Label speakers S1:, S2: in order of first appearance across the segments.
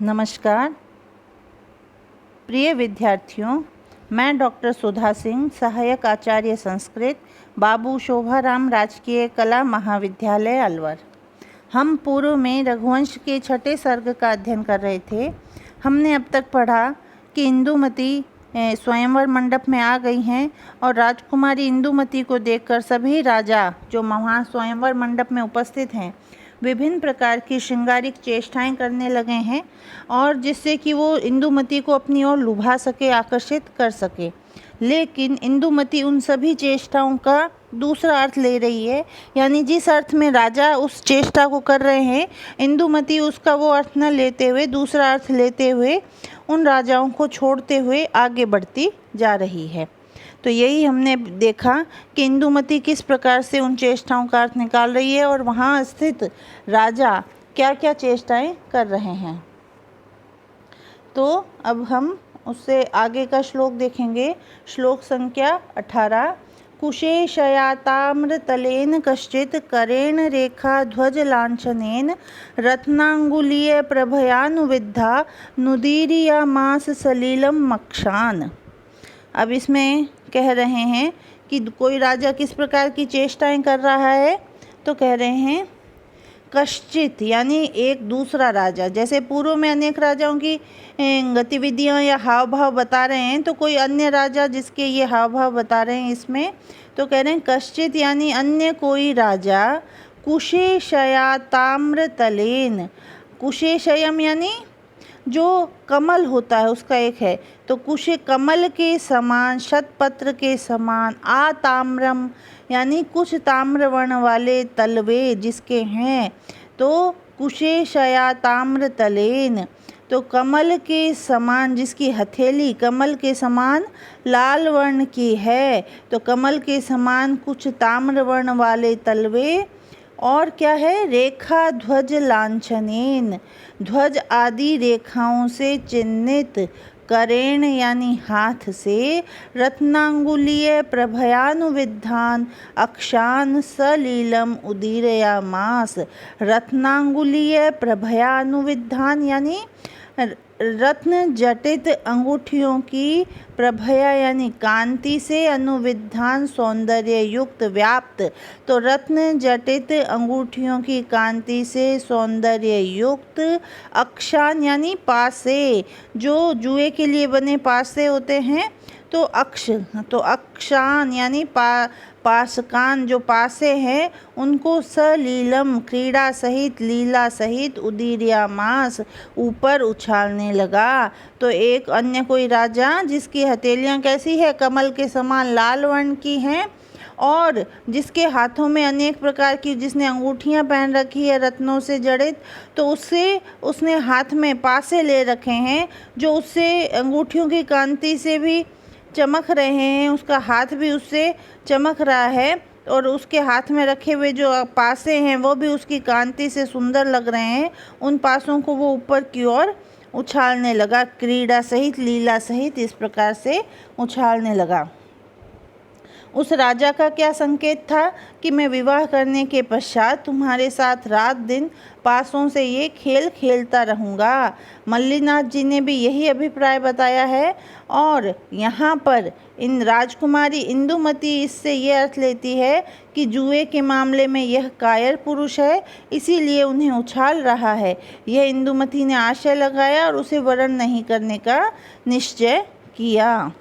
S1: नमस्कार प्रिय विद्यार्थियों, मैं डॉक्टर सुधा सिंह, सहायक आचार्य संस्कृत, बाबू शोभाराम राजकीय कला महाविद्यालय अलवर। हम पूर्व में रघुवंश के छठे सर्ग का अध्ययन कर रहे थे। हमने अब तक पढ़ा कि इंदुमती स्वयंवर मंडप में आ गई हैं और राजकुमारी इंदुमती को देखकर सभी राजा जो वहाँ स्वयंवर मंडप में उपस्थित हैं विभिन्न प्रकार की श्रृंगारिक चेष्टाएं करने लगे हैं और जिससे कि वो इंदुमती को अपनी ओर लुभा सके, आकर्षित कर सके। लेकिन इंदुमती उन सभी चेष्टाओं का दूसरा अर्थ ले रही है, यानी जिस अर्थ में राजा उस चेष्टा को कर रहे हैं, इंदुमती उसका वो अर्थ न लेते हुए दूसरा अर्थ लेते हुए उन राजाओं को छोड़ते हुए आगे बढ़ती जा रही है। तो यही हमने देखा कि इंदुमती किस प्रकार से उन चेष्टाओं का अर्थ निकाल रही है और वहाँ स्थित राजा क्या क्या चेष्टाएं कर रहे हैं। तो अब हम उससे आगे का श्लोक देखेंगे। श्लोक संख्या 18। कुशेशयाताम्रतलेन कश्चित् करेण रेखा ध्वज लांछनेन रत्नांगुलीय प्रभयानुविद्धा नुदीरियामास सलीलम मक्षान। अब इसमें कह रहे हैं कि कोई राजा किस प्रकार की चेष्टाएं कर रहा है। तो कह रहे हैं कश्चित यानी एक दूसरा राजा। जैसे पूर्व में अनेक राजाओं की गतिविधियां या हाव भाव बता रहे हैं, तो कोई अन्य राजा जिसके ये हाव भाव बता रहे हैं इसमें, तो कह रहे हैं कश्चित यानी अन्य कोई राजा कुशेशया ताम्रतलेन। कुशेशयम यानी जो कमल होता है उसका एक है, तो कुशे कमल के समान, शतपत्र के समान, आताम्रम यानी कुछ ताम्रवर्ण वाले तलवे जिसके हैं, तो कुशेशया ताम्रतलेन, तो कमल के समान जिसकी हथेली कमल के समान लाल वर्ण की है, तो कमल के समान कुछ ताम्रवर्ण वाले तलवे। और क्या है, रेखा ध्वज लांछनेन, ध्वज आदि रेखाओं से चिन्हित, करेण यानी हाथ से, रत्नांगुलीय प्रभयानुविद्धान अक्षान सलीलम उदीरयामास। रत्नांगुलीय प्रभयानुविद्धान यानी रत्न जटित अंगूठियों की, प्रभया यानी कांति से, अनुविद्धान सौंदर्य युक्त, व्याप्त, तो रत्न जटित अंगूठियों की कांति से सौंदर्य युक्त, अक्षान यानी पासे, जो जुए के लिए बने पासे होते हैं, तो अक्ष, तो अक्षान यानी पासकान जो पासे हैं उनको सलीलम क्रीड़ा सहित, लीला सहित, उदीर्यामास ऊपर उछालने लगा। तो एक अन्य कोई राजा जिसकी हथेलियाँ कैसी है, कमल के समान लाल वर्ण की हैं और जिसके हाथों में अनेक प्रकार की, जिसने अंगूठियां पहन रखी है रत्नों से जड़ित, तो उससे उसने हाथ में पासे ले रखे हैं जो उससे अंगूठियों की कांति से भी चमक रहे हैं, उसका हाथ भी उससे चमक रहा है और उसके हाथ में रखे हुए जो पासे हैं वो भी उसकी कांति से सुंदर लग रहे हैं। उन पासों को वो ऊपर की ओर उछालने लगा, क्रीड़ा सहित, लीला सहित, इस प्रकार से उछालने लगा। उस राजा का क्या संकेत था कि मैं विवाह करने के पश्चात तुम्हारे साथ रात दिन पासों से ये खेल खेलता रहूँगा। मल्लीनाथ जी ने भी यही अभिप्राय बताया है और यहाँ पर इन राजकुमारी इंदुमती इससे ये अर्थ लेती है कि जुए के मामले में यह कायर पुरुष है, इसीलिए उन्हें उछाल रहा है। यह इंदुमती ने आशय लगाया और उसे वरण नहीं करने का निश्चय किया।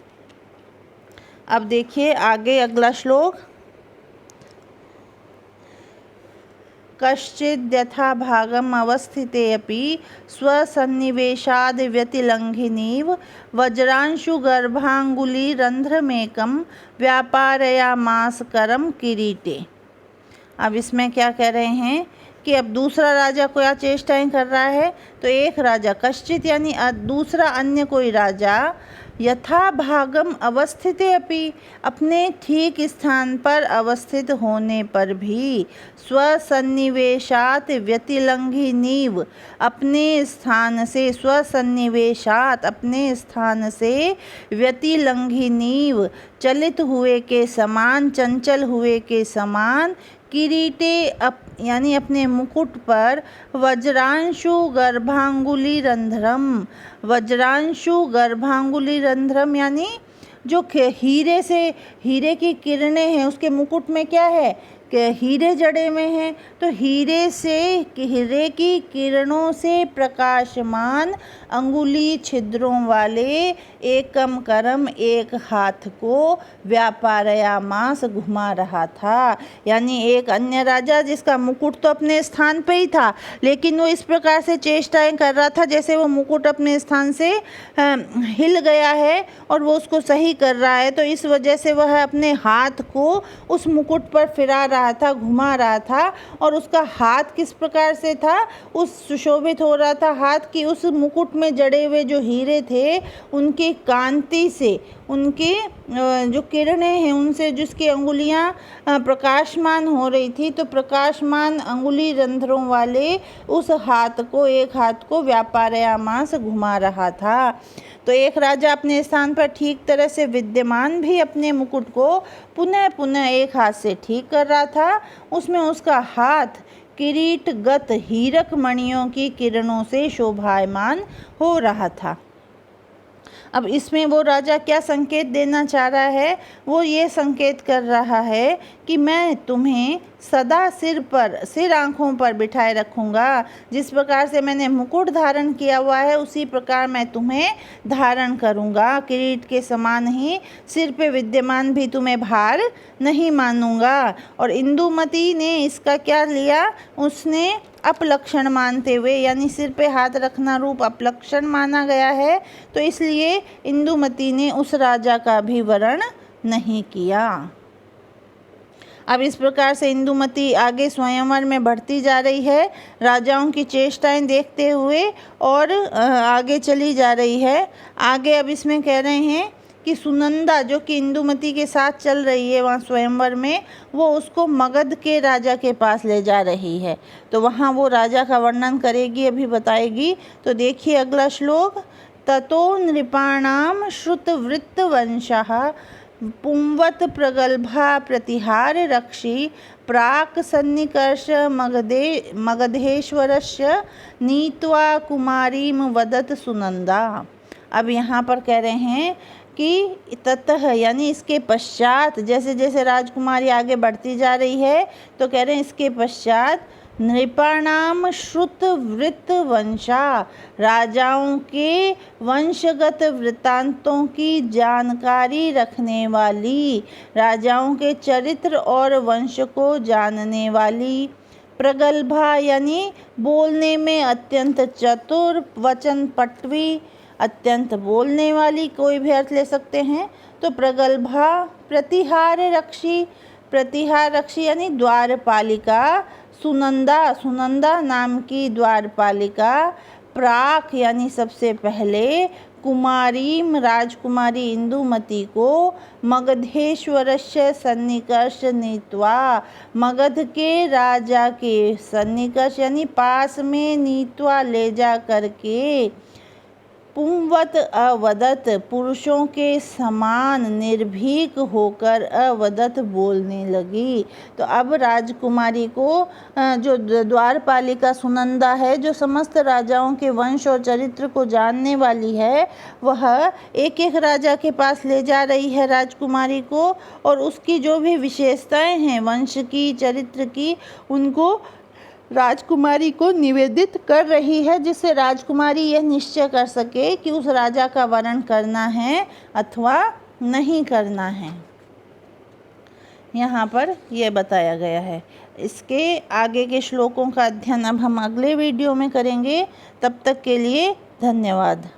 S1: अब देखिए आगे अगला श्लोक। कश्चिद् यथा भागम अवस्थिते अपि स्वसन्निवेशाद् व्यतिलंघिनीव वज्रांशु गर्भांगुली रंध्रमेकं व्यापारयामास करम किरीटे। अब इसमें क्या कह रहे हैं कि अब दूसरा राजा क्या चेष्टाएं कर रहा है। तो एक राजा कश्चित यानी दूसरा अन्य कोई राजा, यथा भागम अवस्थिते अपि अपने ठीक स्थान पर अवस्थित होने पर भी, स्वसन्निवेशात व्यतिलंघिनीव अपने स्थान से, स्वसन्निवेशात अपने स्थान से, व्यतिलंघिनीव चलित हुए के समान, चंचल हुए के समान, किरीटे यानी अपने मुकुट पर वज्रांशु गर्भांगुली रंध्रम, वज्रांशु गर्भांगुली रंध्रम यानी जो हीरे की किरणें हैं उसके मुकुट में क्या है कि हीरे जड़े में हैं, तो हीरे की किरणों से प्रकाशमान अंगुली छिद्रों वाले एकम करम एक हाथ को व्यापारयामास घुमा रहा था। यानी एक अन्य राजा जिसका मुकुट तो अपने स्थान पे ही था, लेकिन वो इस प्रकार से चेष्टाएं कर रहा था जैसे वो मुकुट अपने स्थान से हिल गया है और वो उसको सही कर रहा है, तो इस वजह से वह अपने हाथ को उस मुकुट पर फिरा रहा था, घुमा रहा था। और उसका हाथ किस प्रकार से था, उस सुशोभित हो रहा था हाथ की उस मुकुट में जड़े हुए जो हीरे थे उनकी कांति से, उनकी जो किरणें हैं उनसे जिसकी अंगुलियां प्रकाशमान हो रही थी, तो प्रकाशमान अंगुली रंध्रों वाले उस एक हाथ को व्यापारयामास घुमा रहा था। तो एक राजा अपने स्थान पर ठीक तरह से विद्यमान भी अपने मुकुट को पुनः पुनः एक हाथ से ठीक कर रहा था। उसमें उसका हाथ किरीटगत हीरक मणियों की किरणों से शोभायमान हो रहा था। अब इसमें वो राजा क्या संकेत देना चाह रहा है, वो ये संकेत कर रहा है कि मैं तुम्हें सदा सिर आँखों पर बिठाए रखूँगा। जिस प्रकार से मैंने मुकुट धारण किया हुआ है उसी प्रकार मैं तुम्हें धारण करूँगा। किरीट के समान ही सिर पे विद्यमान भी तुम्हें भार नहीं मानूंगा। और इंदुमती ने इसका क्या लिया, उसने अपलक्षण मानते हुए, यानी सिर पे हाथ रखना रूप अपलक्षण माना गया है, तो इसलिए इंदुमती ने उस राजा का भी वरण नहीं किया। अब इस प्रकार से इंदुमती आगे स्वयंवर में बढ़ती जा रही है, राजाओं की चेष्टाएं देखते हुए और आगे चली जा रही है। आगे अब इसमें कह रहे हैं कि सुनंदा जो कि इंदुमती के साथ चल रही है वहाँ स्वयंवर में, वो उसको मगध के राजा के पास ले जा रही है। तो वहाँ वो राजा का वर्णन करेगी, अभी बताएगी। तो देखिए अगला श्लोक, ततो नृपाणाम श्रुतवृत्त वंशः पुंवत प्रगल्भा प्रतिहार रक्षी प्राक सन्निकर्ष मगधेश्वरस्य नीत्वा कुमारीम वदत सुनंदा। अब यहाँ पर कह रहे हैं कि ततः यानी इसके पश्चात, जैसे जैसे राजकुमारी आगे बढ़ती जा रही है तो कह रहे हैं इसके पश्चात नृपाणाम श्रुत वृत्त वंशा, राजाओं के वंशगत वृत्तांतों की जानकारी रखने वाली, राजाओं के चरित्र और वंश को जानने वाली, प्रगल्भा यानी बोलने में अत्यंत चतुर, वचन पटवी अत्यंत बोलने वाली, कोई भी अर्थ ले सकते हैं। तो प्रगल्भा प्रतिहार रक्षी यानी द्वारपालिका, सुनंदा नाम की द्वारपालिका, प्राक यानी सबसे पहले, कुमारीम राजकुमारी इंदुमती को, मगधेश्वरस्य सन्निकर्ष नीत्वा, मगध के राजा के सन्निकर्ष यानी पास में, नीत्वा ले जा करके, पुंवत अवदत पुरुषों के समान निर्भीक होकर अवदत बोलने लगी। तो अब राजकुमारी को जो द्वारपालिका सुनंदा है, जो समस्त राजाओं के वंश और चरित्र को जानने वाली है, वह एक एक राजा के पास ले जा रही है राजकुमारी को, और उसकी जो भी विशेषताएं हैं वंश की, चरित्र की, उनको राजकुमारी को निवेदित कर रही है, जिससे राजकुमारी यह निश्चय कर सके कि उस राजा का वरण करना है अथवा नहीं करना है। यहाँ पर यह बताया गया है। इसके आगे के श्लोकों का अध्ययन अब हम अगले वीडियो में करेंगे। तब तक के लिए धन्यवाद।